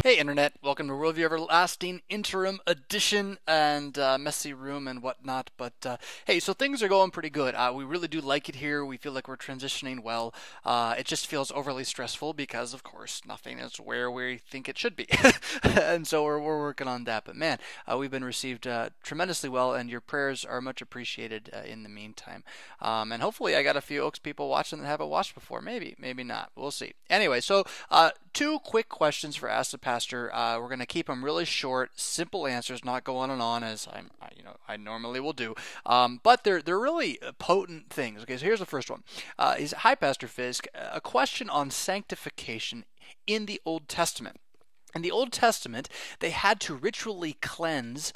Hey Internet, welcome to Worldview Everlasting Interim Edition and messy room and whatnot. But hey, so things are going pretty good. We really do like it here. We feel like we're transitioning well. It just feels overly stressful because, of course, nothing is where we think it should be, and so we're working on that. But man, we've been received tremendously well, and your prayers are much appreciated in the meantime. And hopefully, I got a few Oaks people watching that haven't watched before. Maybe not. We'll see. Anyway, so two quick questions for Ask the Pastor. We're going to keep them really short, simple answers, not go on and on as I normally will do. But they're really potent things. Okay, so here's the first one. Hi, Pastor Fisk. A question on sanctification in the Old Testament. In the Old Testament, they had to ritually cleanse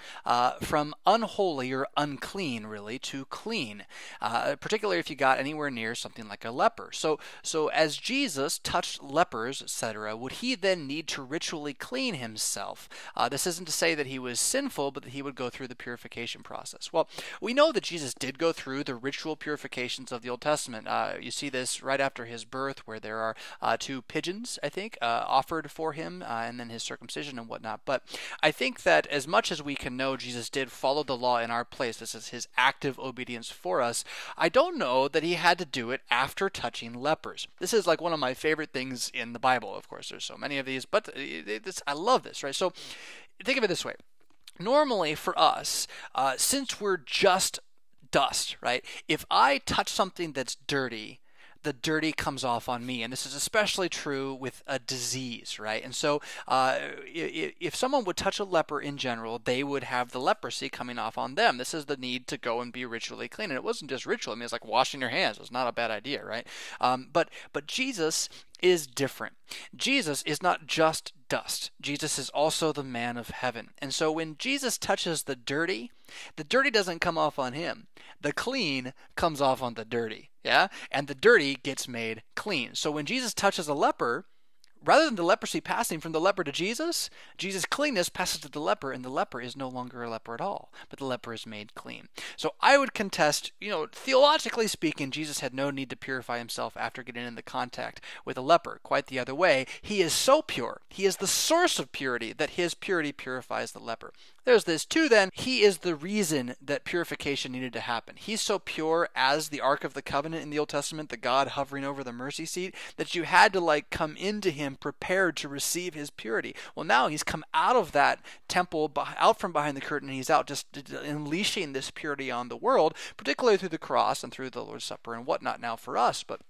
from unholy or unclean, really, to clean, particularly if you got anywhere near something like a leper. So as Jesus touched lepers, etc., would he then need to ritually clean himself? This isn't to say that he was sinful, but that he would go through the purification process. Well, we know that Jesus did go through the ritual purifications of the Old Testament. You see this right after his birth, where there are two pigeons, I think, offered for him, and then his circumcision and whatnot. But I think that as much as we can know Jesus did follow the law in our place, this is his active obedience for us, I don't know that he had to do it after touching lepers. This is like one of my favorite things in the Bible. Of course, there's so many of these, but I love this, right? So think of it this way. Normally for us, since we're just dust, right? If I touch something that's dirty, the dirty comes off on me. And this is especially true with a disease, right? And so if someone would touch a leper in general, they would have the leprosy coming off on them. This is the need to go and be ritually clean. And it wasn't just ritual. I mean, it's like washing your hands. It's not a bad idea, right? But Jesus is different. Jesus is not just dust. Jesus is also the man of heaven. And so when Jesus touches the dirty doesn't come off on him. The clean comes off on the dirty. Yeah? And the dirty gets made clean. So when Jesus touches a leper, rather than the leprosy passing from the leper to Jesus' cleanness passes to the leper, and the leper is no longer a leper at all, but the leper is made clean. So I would contest, theologically speaking, Jesus had no need to purify himself after getting into contact with a leper. Quite the other way, he is so pure, he is the source of purity, that his purity purifies the leper. There's this too then, he is the reason that purification needed to happen. He's so pure as the Ark of the Covenant in the Old Testament, the God hovering over the mercy seat, that you had to come into him prepared to receive his purity. Well, now he's come out of that temple, out from behind the curtain, and he's out just unleashing this purity on the world, particularly through the cross and through the Lord's Supper and whatnot now for us. But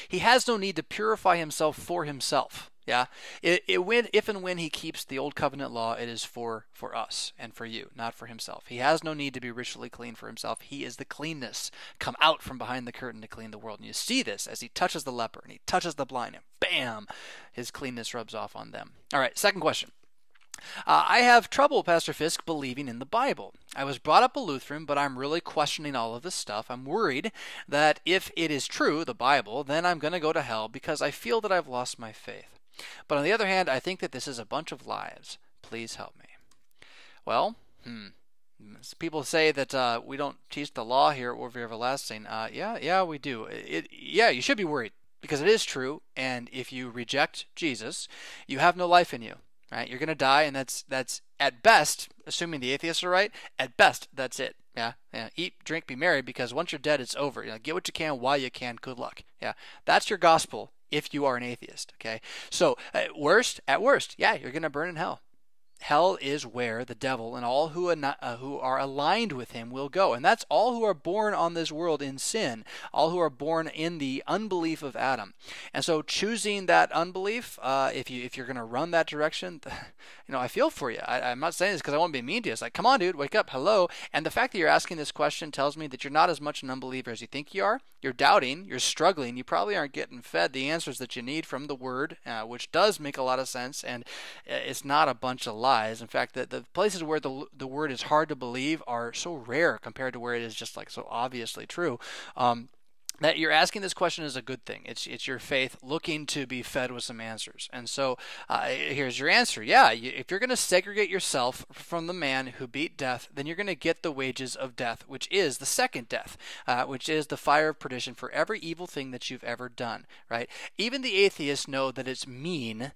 he has no need to purify himself for himself. Yeah, if and when he keeps the old covenant law, it is for us and for you, not for himself. He has no need to be ritually clean for himself. He is the cleanness come out from behind the curtain to clean the world. And you see this as he touches the leper and he touches the blind, and bam, his cleanness rubs off on them. All right, second question. I have trouble, Pastor Fisk, believing in the Bible. I was brought up a Lutheran, but I'm really questioning all of this stuff. I'm worried that if it is true, the Bible, then I'm going to go to hell because I feel that I've lost my faith. But on the other hand, I think that this is a bunch of lies. Please help me. Well, people say that we don't teach the law here at Worldview Everlasting. Yeah, we do. You should be worried because it is true. And if you reject Jesus, you have no life in you. Right? You're going to die, and that's at best, assuming the atheists are right. At best, that's it. Yeah. Eat, drink, be merry, because once you're dead, it's over. Get what you can while you can. Good luck. Yeah, that's your gospel. If you are an atheist, okay? So, at worst, yeah, you're going to burn in hell. Hell is where the devil and all who are aligned with him will go. And that's all who are born on this world in sin, all who are born in the unbelief of Adam. And so choosing that unbelief, if you're going to run that direction, I feel for you. I'm not saying this because I want to be mean to you. It's like, come on, dude, wake up, hello. And the fact that you're asking this question tells me that you're not as much an unbeliever as you think you are. You're doubting, you're struggling, you probably aren't getting fed the answers that you need from the Word, which does make a lot of sense, and it's not a bunch of lies. In fact, the places where the Word is hard to believe are so rare compared to where it is just so obviously true. that you're asking this question is a good thing. It's your faith looking to be fed with some answers. And so here's your answer. Yeah, if you're going to segregate yourself from the man who beat death, then you're going to get the wages of death, which is the second death, which is the fire of perdition for every evil thing that you've ever done, right? Even the atheists know that it's mean,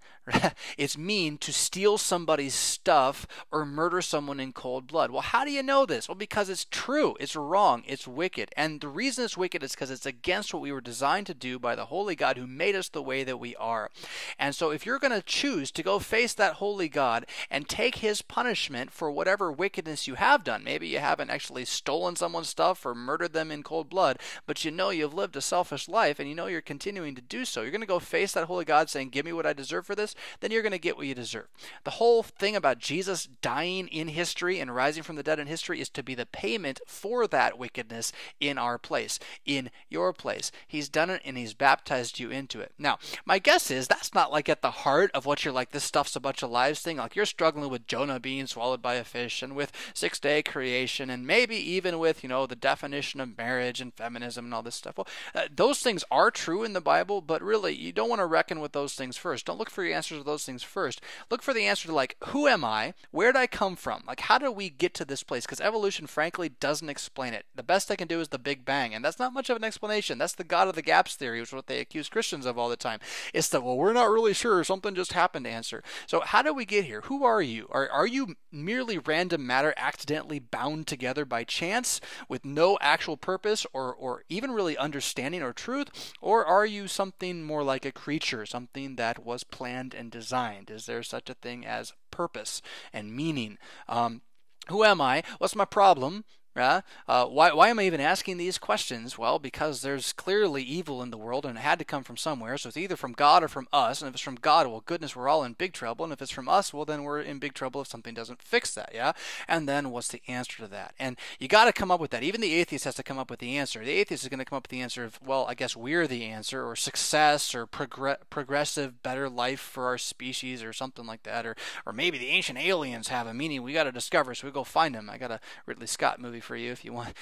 it's mean to steal somebody's stuff or murder someone in cold blood. Well, how do you know this? Well, because it's true. It's wrong. It's wicked. And the reason it's wicked is because it's against what we were designed to do by the holy God who made us the way that we are. And so if you're going to choose to go face that holy God and take his punishment for whatever wickedness you have done, maybe you haven't actually stolen someone's stuff or murdered them in cold blood, but you know you've lived a selfish life and you know you're continuing to do so, you're going to go face that holy God saying, give me what I deserve for this, then you're going to get what you deserve. The whole thing about Jesus dying in history and rising from the dead in history is to be the payment for that wickedness in our place, in your place. He's done it and he's baptized you into it. Now, my guess is that's not like at the heart of what you're like, this stuff's a bunch of lies thing. Like you're struggling with Jonah being swallowed by a fish and with six-day creation and maybe even with, the definition of marriage and feminism and all this stuff. Well, those things are true in the Bible, but really you don't want to reckon with those things first. Don't look for your answers to those things first. Look for the answer to like, who am I? Where did I come from? Like, how did we get to this place? Because evolution, frankly, doesn't explain it. The best I can do is the Big Bang, and that's not much of an explanation. That's the God of the gaps theory, which is what they accuse Christians of all the time. It's the, well, we're not really sure, something just happened answer. So how did we get here? Who are you? Are you merely random matter accidentally bound together by chance with no actual purpose or even really understanding or truth? Or are you something more like a creature, something that was planned and designed? Is there such a thing as purpose and meaning? Who am I? What's my problem? Why am I even asking these questions? Well, because there's clearly evil in the world and it had to come from somewhere. So it's either from God or from us. And if it's from God, well, goodness, we're all in big trouble. And if it's from us, well, then we're in big trouble if something doesn't fix that, yeah? And then what's the answer to that? And you got to come up with that. Even the atheist has to come up with the answer. The atheist is going to come up with the answer of, well, I guess we're the answer, or success, or progressive, better life for our species, or something like that. Or maybe the ancient aliens have a meaning we got to discover, so we go find them. I got a Ridley Scott movie for you if you want,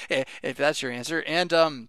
if that's your answer. And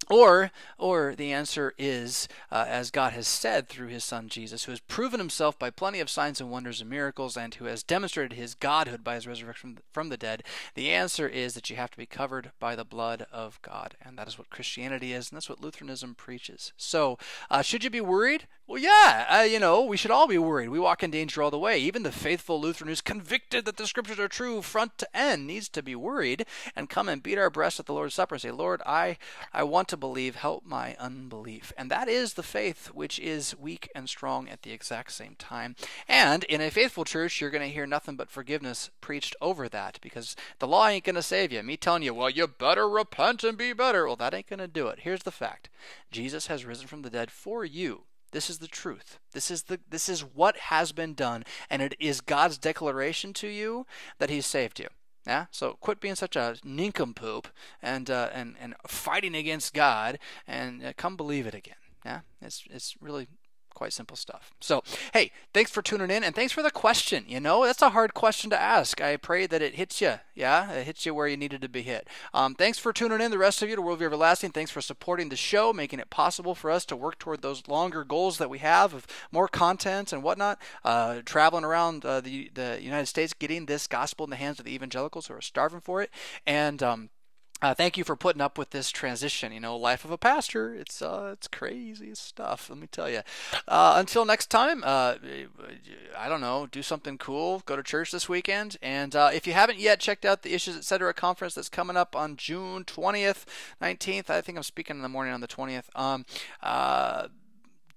or the answer is, as God has said through his son Jesus, who has proven himself by plenty of signs and wonders and miracles, and who has demonstrated his godhood by his resurrection from the dead, the answer is that you have to be covered by the blood of God. And that is what Christianity is, and that's what Lutheranism preaches. So, should you be worried? Well, yeah, we should all be worried. We walk in danger all the way. Even the faithful Lutheran who's convicted that the scriptures are true front to end needs to be worried and come and beat our breast at the Lord's Supper and say, Lord, I want to believe, help my unbelief. And that is the faith which is weak and strong at the exact same time. And in a faithful church, you're going to hear nothing but forgiveness preached over that, because the law ain't going to save you. Me telling you, well, you better repent and be better. Well, that ain't going to do it. Here's the fact. Jesus has risen from the dead for you. This is the truth. This is what has been done, and it is God's declaration to you that he's saved you. Yeah? So quit being such a nincompoop and fighting against God, and come believe it again. Yeah? It's really quite simple stuff. So, hey, thanks for tuning in, and thanks for the question. That's a hard question to ask. I pray that it hits you. Yeah, it hits you where you needed to be hit. Thanks for tuning in, the rest of you, to Worldview Everlasting. Thanks for supporting the show, making it possible for us to work toward those longer goals that we have of more content and whatnot, traveling around the United States, getting this gospel in the hands of the evangelicals who are starving for it. And thank you for putting up with this transition. Life of a pastor, it's crazy stuff, let me tell you. Until next time, I don't know, do something cool, go to church this weekend, and if you haven't yet checked out the Issues Etc. conference that's coming up on June 20th, 19th, I think I'm speaking in the morning on the 20th,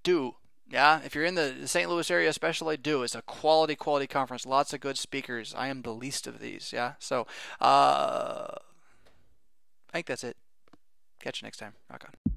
do. Yeah, if you're in the St. Louis area especially, do. It's a quality conference, lots of good speakers. I am the least of these, yeah? So, I think that's it. Catch you next time. Rock on.